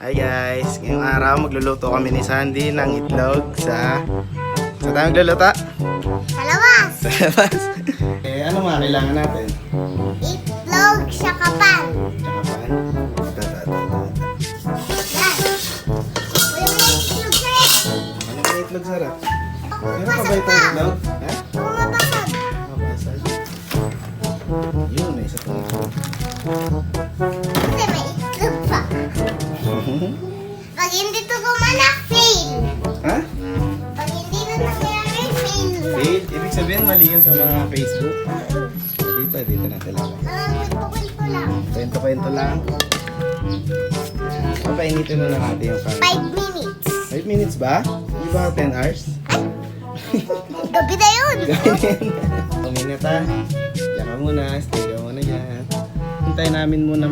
Hi guys, ngayong araw magluluto kami ni Sandy ng itlog sa... Saan tayo magluluto? Sa labas! Sa labas. Ano mga kailangan natin? Itlog sa kapan. Tsaka pan? Yan. Wala mo na itlog sa rin. Ano ka itlog sarap? Meron pa ba Pasag itong pa. itlog? Ha? Pumapasag. Mapasag. Yun, may isa pang itlog. Kasi may itlog pa. Pag hindi ito gumanak, fail. Ha? Pag hindi na nangyari, fail na. Fail? Ibig sabihin mali yun sa mga Facebook. Dito natin lang. Kwento lang. Kwento-kwento lang. Papainitin muna natin yung pan. 5 minutes. 5 minutes ba? Hindi ba 10 hours? Gabi na yun. Kuminit ha. Diyan ka muna. Stay ka muna dyan. Hintayin namin muna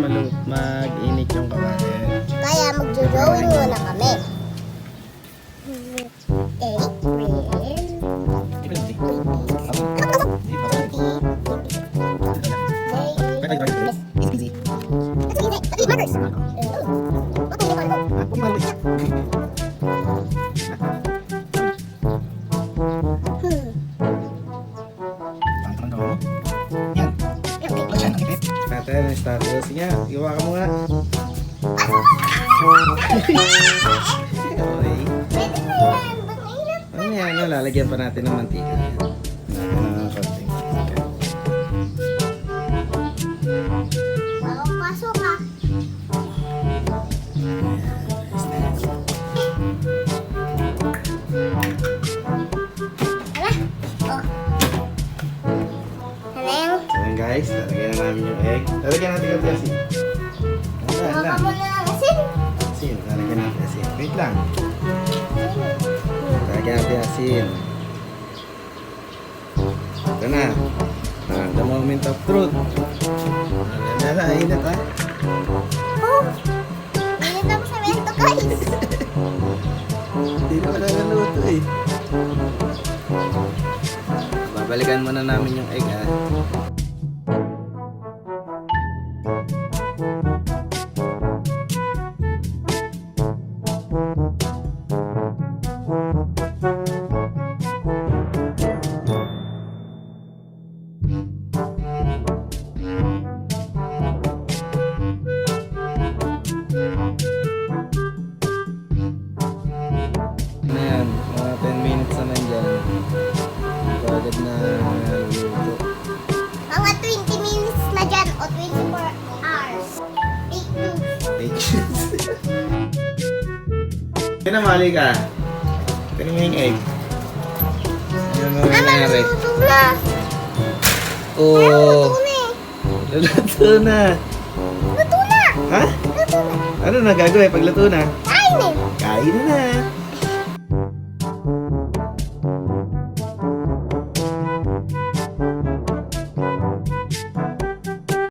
mag-init yung kawali. Kaya mag-drawing muna kami. Natin ang status. Sige, gawa ka mo nga. Okay. Ano yan? Lalagyan pa natin ng mantika. Lalagyan ng konting mantika. Pasok ka. Ayan guys, lalagyan na namin yung egg. Lalagyan natin yung asin. Baka mo na ang asin. Asin, lalagyan natin asin. Wait lang. Lalagyan natin asin. Ito na. The moment of truth. Lala, init ha. Oh! Init ako sa mento, guys. Hindi na wala naluto eh. Babalikan muna namin yung egg ha. Ayan, mga 10 minutes naman dyan. Agad na luluto. Mga 20 minutes na dyan o 24 hours. Take two. Pinamali ka. Tignan mo yung egg. Ano mo Mama, nangyari? luto na. Oh, Luto na eh. luluto na. Luto na. Ha? Luto na. Ano na gagawin pag luto na? Kain eh. Kain na.